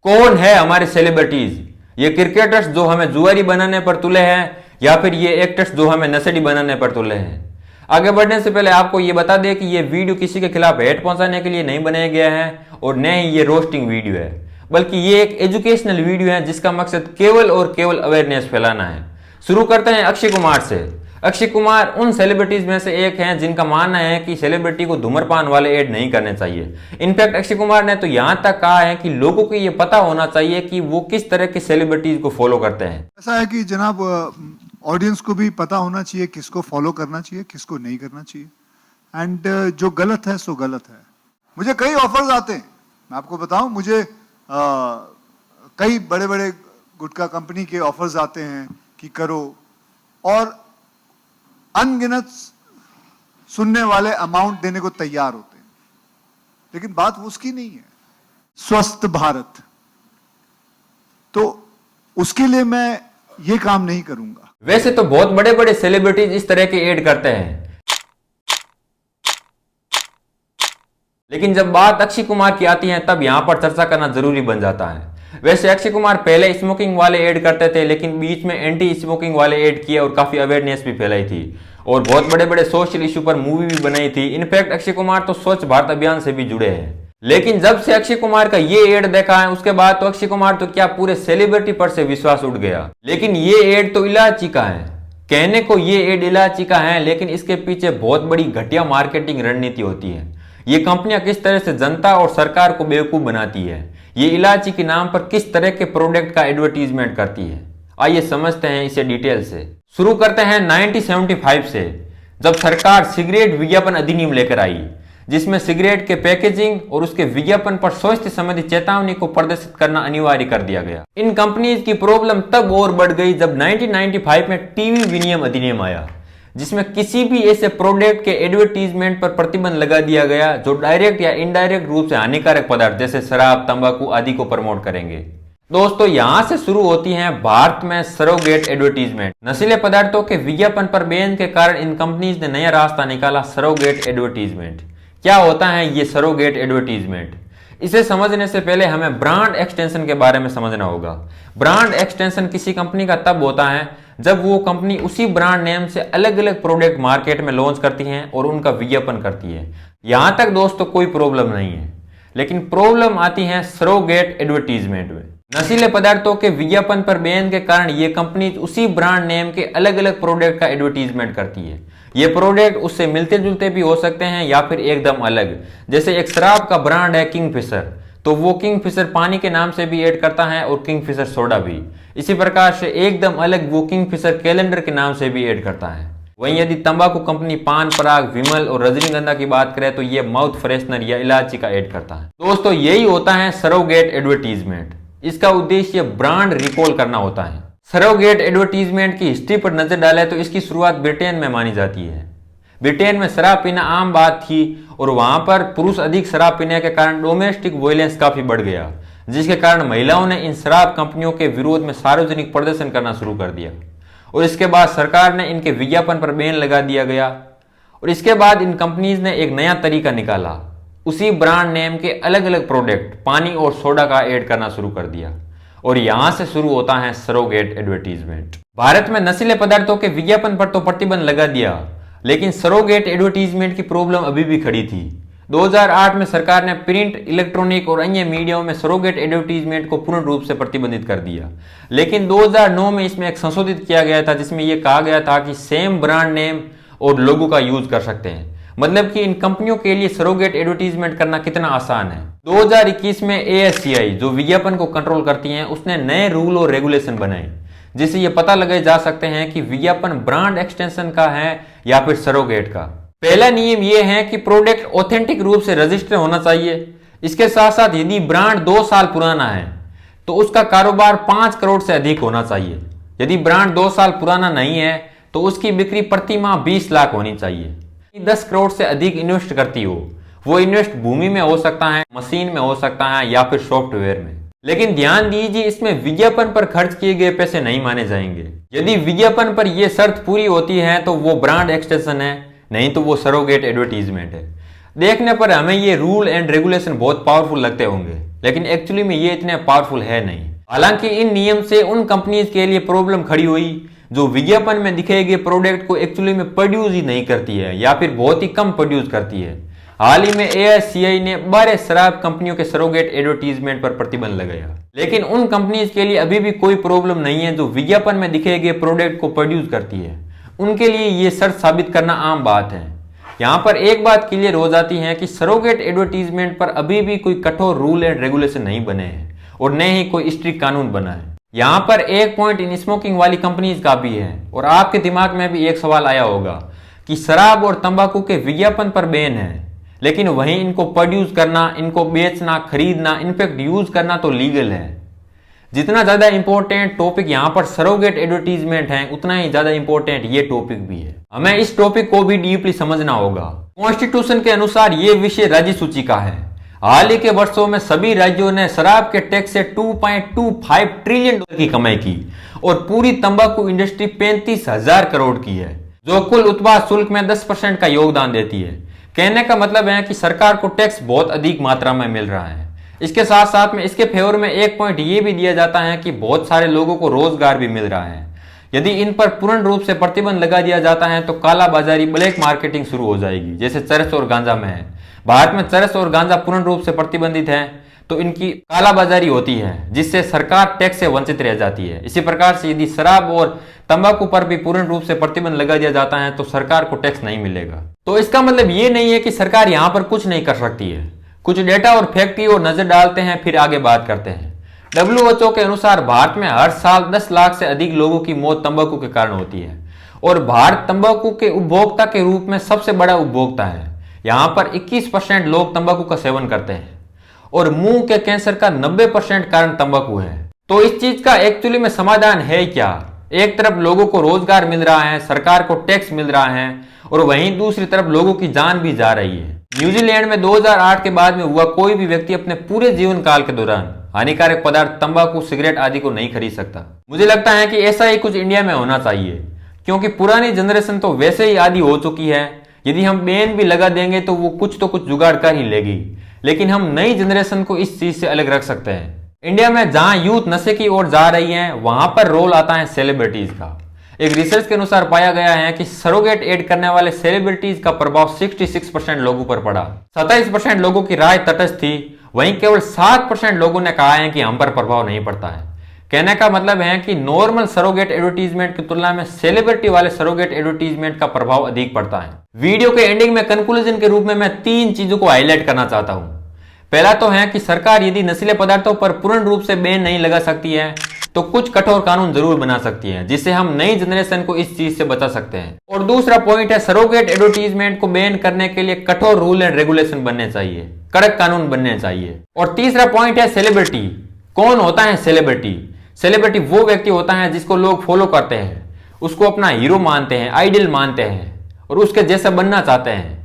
कौन है हमारे सेलिब्रिटीज? ये क्रिकेटर्स जो हमें जुआरी बनाने पर तुले हैं या फिर ये एक्टर्स जो हमें नशेड़ी बनाने पर तुले हैं? आगे बढ़ने से पहले आपको ये बता दें कि ये वीडियो किसी के खिलाफ हेट पहुंचाने के लिए नहीं बनाया गया है और न ही ये रोस्टिंग वीडियो है, बल्कि ये एक एजुकेशनल वीडियो है जिसका मकसद केवल और केवल अवेयरनेस फैलाना है। शुरू करते हैं अक्षय कुमार से। अक्षय कुमार उन सेलिब्रिटीज में से एक हैं जिनका मानना है कि सेलिब्रिटी को धूम्रपान वाले ऐड नहीं करने चाहिए। इनफैक्ट अक्षय कुमार ने तो यहां तक कहा है कि लोगों को यह पता होना चाहिए कि वो किस तरह के सेलिब्रिटीज को फॉलो करते हैं। ऐसा है कि जनाब ऑडियंस को भी पता होना चाहिए किसको फॉलो करना चाहिए, किसको नहीं करना चाहिए, एंड जो गलत है सो गलत है। मुझे कई ऑफर्स आते हैं, मैं आपको बताऊं, मुझे कई बड़े बड़े गुटखा कंपनी के ऑफर्स आते हैं कि करो, और अनगिनत सुनने वाले अमाउंट देने को तैयार होते हैं, लेकिन बात उसकी नहीं है। स्वस्थ भारत, तो उसके लिए मैं ये काम नहीं करूंगा। वैसे तो बहुत बड़े बड़े सेलिब्रिटीज इस तरह के ऐड करते हैं, लेकिन जब बात अक्षय कुमार की आती है तब यहां पर चर्चा करना जरूरी बन जाता है। वैसे अक्षय कुमार पहले स्मोकिंग वाले ऐड करते थे, लेकिन बीच में एंटी स्मोकिंग वाले ऐड किए और काफी अवेयरनेस भी फैलाई थी और बहुत बड़े बड़े सोशल इशू पर मूवी भी बनाई थी। इनफैक्ट अक्षय कुमार तो स्वच्छ भारत अभियान से भी जुड़े हैं। लेकिन जब से अक्षय कुमार का ये ऐड देखा है उसके बाद तो अक्षय कुमार तो क्या पूरे सेलिब्रिटी पर से विश्वास उठ गया। लेकिन ये ऐड तो इलायची का है। कहने को ये ऐड इलायची का है, लेकिन इसके पीछे बहुत बड़ी घटिया मार्केटिंग रणनीति होती है। ये कंपनियां किस तरह से जनता और सरकार को बेवकूफ बनाती है, ये इलायची के नाम पर किस तरह के प्रोडक्ट का एडवर्टीजमेंट करती है, आइए समझते हैं इसे डिटेल से। शुरू करते हैं 1975 से, जब सरकार सिगरेट विज्ञापन अधिनियम लेकर आई, जिसमें सिगरेट के पैकेजिंग और उसके विज्ञापन पर स्वास्थ्य संबंधी चेतावनी को प्रदर्शित करना अनिवार्य कर दिया गया। इन कंपनीज की प्रॉब्लम तब और बढ़ गई जब 1995 में टीवी विनियम अधिनियम आया, जिसमें किसी भी ऐसे प्रोडक्ट के एडवर्टीजमेंट पर प्रतिबंध लगा दिया गया जो डायरेक्ट या इनडायरेक्ट रूप से हानिकारक पदार्थ जैसे शराब, तंबाकू आदि को प्रमोट करेंगे। दोस्तों, यहां से शुरू होती है भारत में सरोगेट एडवर्टीजमेंट। नशीले पदार्थों के विज्ञापन पर बैन के कारण इन कंपनीज ने नया रास्ता निकाला, सरोगेट एडवर्टीजमेंट। क्या होता है ये सरोगेट एडवर्टीजमेंट? इसे समझने से पहले हमें ब्रांड एक्सटेंशन के बारे में समझना होगा। ब्रांड एक्सटेंशन किसी कंपनी का तब होता है जब वो कंपनी उसी ब्रांड नेम से अलग अलग प्रोडक्ट मार्केट में लॉन्च करती है और उनका विज्ञापन करती है। यहां तक दोस्तों कोई प्रॉब्लम नहीं है, लेकिन प्रॉब्लम आती है सरोगेट एडवर्टीजमेंट में। नशीले पदार्थों के विज्ञापन पर बैन के कारण ये कंपनी उसी ब्रांड नेम के अलग अलग प्रोडक्ट का एडवर्टीजमेंट करती है। ये प्रोडक्ट उससे मिलते जुलते भी हो सकते हैं या फिर एकदम अलग। जैसे एक शराब का ब्रांड है किंगफिशर, तो वो किंगफिशर पानी के नाम से भी ऐड करता है और किंगफिशर सोडा भी। इसी प्रकार से एकदम अलग वो किंगफिशर कैलेंडर के नाम से भी ऐड करता है। वहीं यदि तंबाकू कंपनी पान पराग, विमल और रजनीगंधा की बात करें तो ये माउथ फ्रेशनर या इलायची का ऐड करता है। दोस्तों, यही होता है सरोगेट एडवर्टीजमेंट। इसका उद्देश्य ब्रांड रिकॉल करना होता है। सरोगेट एडवर्टीजमेंट की हिस्ट्री पर नजर डालें तो इसकी शुरुआत ब्रिटेन में मानी जाती है। ब्रिटेन में शराब पीना आम बात थी और वहां पर पुरुष अधिक शराब पीने के कारण डोमेस्टिक वायलेंस काफी बढ़ गया, जिसके कारण महिलाओं ने इन शराब कंपनियों के विरोध में सार्वजनिक प्रदर्शन करना शुरू कर दिया और इसके बाद सरकार ने इनके विज्ञापन पर बैन लगा दिया गया। और इसके बाद इन कंपनीज ने एक नया तरीका निकाला, उसी ब्रांड नेम के अलग अलग प्रोडक्ट पानी और सोडा का ऐड करना शुरू कर दिया और यहां से शुरू होता है सरोगेट एडवर्टीजमेंट। भारत में नशीले पदार्थों के विज्ञापन पर तो प्रतिबंध लगा दिया, लेकिन सरोगेट एडवर्टीजमेंट की प्रॉब्लम अभी भी खड़ी थी। 2008 में सरकार ने प्रिंट, इलेक्ट्रॉनिक और अन्य मीडियाओं में सरोगेट एडवर्टीजमेंट को पूर्ण रूप से प्रतिबंधित कर दिया, लेकिन 2009 में इसमें एक संशोधित किया गया था जिसमें यह कहा गया था कि सेम ब्रांड नेम और लोगो का यूज कर सकते हैं। मतलब कि इन कंपनियों के लिए सरोगेट एडवर्टीजमेंट करना कितना आसान है। 2021 में ASCI जो विज्ञापन को कंट्रोल करती है, उसने नए रूल और रेगुलेशन बनाए जिससे यह पता लगाए जा सकते हैं कि विज्ञापन ब्रांड एक्सटेंशन का है या फिर सरोगेट का। पहला नियम यह है कि प्रोडक्ट ऑथेंटिक रूप से रजिस्टर होना चाहिए। इसके साथ साथ यदि ब्रांड 2 साल पुराना है तो उसका कारोबार 5 करोड़ से अधिक होना चाहिए। यदि ब्रांड 2 साल पुराना नहीं है तो उसकी बिक्री प्रति माह 20 लाख होनी चाहिए। 10 करोड़ से अधिक इन्वेस्ट करती हो, वो इन्वेस्ट भूमि में हो सकता है, मशीन में हो सकता है या फिर सॉफ्टवेयर में। लेकिन ध्यान दीजिए, इसमें विज्ञापन पर खर्च किए गए पैसे नहीं माने जाएंगे। यदि विज्ञापन पर यह शर्त पूरी होती है तो वो ब्रांड एक्सटेंशन है, नहीं तो वो सरोगेट एडवर्टीजमेंट है। देखने पर हमें ये रूल एंड रेगुलेशन बहुत पावरफुल लगते होंगे, लेकिन एक्चुअली में ये इतने पावरफुल है नहीं। हालांकि इन नियम से उन कंपनीज के लिए प्रॉब्लम खड़ी हुई जो विज्ञापन में दिखाए गए प्रोडक्ट को एक्चुअली में प्रोड्यूस ही नहीं करती है या फिर बहुत ही कम प्रोड्यूस करती है। हाल ही में AICI ने 12 शराब कंपनियों के सरोगेट एडवर्टीजमेंट पर प्रतिबंध लगाया, लेकिन उन कंपनीज के लिए अभी भी कोई प्रॉब्लम नहीं है जो विज्ञापन में दिखाए गए प्रोडक्ट को प्रोड्यूस करती है। उनके लिए ये शर्त साबित करना आम बात है। यहाँ पर एक बात क्लियर हो जाती है कि सरोगेट एडवर्टीजमेंट पर अभी भी कोई कठोर रूल एंड रेगुलेशन नहीं बने हैं और न ही कोई स्ट्रिक्ट कानून बना है। यहाँ पर एक पॉइंट इन स्मोकिंग वाली कंपनीज का भी है और आपके दिमाग में भी एक सवाल आया होगा कि शराब और तंबाकू के विज्ञापन पर बैन है, लेकिन वहीं इनको प्रोड्यूस करना, इनको बेचना, खरीदना, इनफैक्ट यूज करना तो लीगल है। जितना ज्यादा इंपॉर्टेंट टॉपिक यहाँ पर सरोगेट एडवर्टीजमेंट है, उतना ही ज्यादा इंपॉर्टेंट ये टॉपिक भी है। हमें इस टॉपिक को भी डीपली समझना होगा। कॉन्स्टिट्यूशन के अनुसार ये विषय राज्य सूची का है। हाल ही के वर्षों में सभी राज्यों ने शराब के टैक्स से 2.25 ट्रिलियन डॉलर की कमाई की और पूरी तंबाकू इंडस्ट्री 35,000 करोड़ की है, जो कुल उत्पाद शुल्क में 10% का योगदान देती है। कहने का मतलब है कि सरकार को टैक्स बहुत अधिक मात्रा में मिल रहा है। इसके साथ साथ में इसके फेवर में एक पॉइंट ये भी दिया जाता है कि बहुत सारे लोगों को रोजगार भी मिल रहा है। यदि इन पर पूर्ण रूप से प्रतिबंध लगा दिया जाता है तो काला बाजारी, ब्लैक मार्केटिंग शुरू हो जाएगी, जैसे चरस और गांजा में है। भारत में चरस और गांजा पूर्ण रूप से प्रतिबंधित है तो इनकी कालाबाजारी होती है, जिससे सरकार टैक्स से वंचित रह जाती है। इसी प्रकार से यदि शराब और तंबाकू पर भी पूर्ण रूप से प्रतिबंध लगा दिया जाता है तो सरकार को टैक्स नहीं मिलेगा। तो इसका मतलब ये नहीं है कि सरकार यहाँ पर कुछ नहीं कर सकती है। कुछ डेटा और फैक्ट की ओर नजर डालते हैं, फिर आगे बात करते हैं। WHO के अनुसार भारत में हर साल 10 लाख से अधिक लोगों की मौत तंबाकू के कारण होती है और भारत तंबाकू के उपभोक्ता के रूप में सबसे बड़ा उपभोक्ता है। यहाँ पर 21% लोग तंबाकू का सेवन करते हैं और मुंह के कैंसर का 90% कारण तंबाकू है। तो इस चीज का एक्चुअली में समाधान है क्या? एक तरफ लोगों को रोजगार मिल रहा है, सरकार को टैक्स मिल रहा है और वहीं दूसरी तरफ लोगों की जान भी जा रही है। न्यूजीलैंड में 2008 के बाद में हुआ कोई भी व्यक्ति अपने पूरे जीवन काल के दौरान हानिकारक पदार्थ तंबाकू, सिगरेट आदि को नहीं खरीद सकता। मुझे लगता है कि ऐसा ही कुछ इंडिया में होना चाहिए, क्योंकि पुरानी जनरेशन तो वैसे ही आदी हो चुकी है। यदि हम बैन भी लगा देंगे तो वो कुछ तो कुछ जुगाड़ कर ही लेगी, लेकिन हम नई जनरेशन को इस चीज से अलग रख सकते हैं। इंडिया में जहां यूथ नशे की ओर जा रही है, वहां पर रोल आता है सेलिब्रिटीज का। एक रिसर्च के अनुसार पाया गया है कि सरोगेट एड करने वाले सेलिब्रिटीज का प्रभाव 66% लोगों पर पड़ा। 27% लोगों की राय तटस्थ थी, वहीं केवल 7% लोगों ने कहा है कि हम पर प्रभाव नहीं पड़ता है। कहने का मतलब है कि नॉर्मल सरोगेट एडवर्टीजमेंट की तुलना में सेलिब्रिटी वाले सरोगेट एडवर्टीजमेंट का प्रभाव अधिक पड़ता है। वीडियो के एंडिंग में कंक्लूजन के रूप में मैं 3 चीजों को हाईलाइट करना चाहता हूं। पहला तो है कि सरकार यदि नशीले पदार्थों पर पूर्ण रूप से बैन नहीं लगा सकती है तो कुछ कठोर कानून जरूर बना सकती है, जिससे हम नई जनरेशन को इस चीज से बचा सकते हैं। और दूसरा पॉइंट है सरोगेट एडवर्टीजमेंट को बैन करने के लिए कठोर रूल एंड रेगुलेशन बनने चाहिए, कड़क कानून बनने चाहिए। और तीसरा पॉइंट है सेलिब्रिटी। कौन होता है सेलिब्रिटी? सेलिब्रिटी वो व्यक्ति होता है जिसको लोग फॉलो करते हैं, उसको अपना हीरो मानते हैं, आइडल मानते हैं और उसके जैसा बनना चाहते हैं।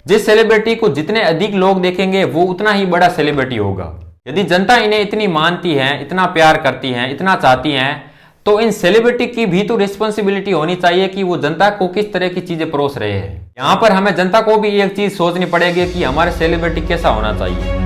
जिस सेलिब्रिटी को जितने अधिक लोग देखेंगे वो उतना ही बड़ा सेलिब्रिटी होगा। यदि जनता इन्हें इतनी मानती है, इतना प्यार करती है, इतना चाहती है, तो इन सेलिब्रिटी की भी तो रिस्पॉन्सिबिलिटी होनी चाहिए कि वो जनता को किस तरह की चीजें परोस रहे हैं। यहाँ पर हमें जनता को भी एक चीज सोचनी पड़ेगी कि हमारे सेलिब्रिटी कैसा होना चाहिए।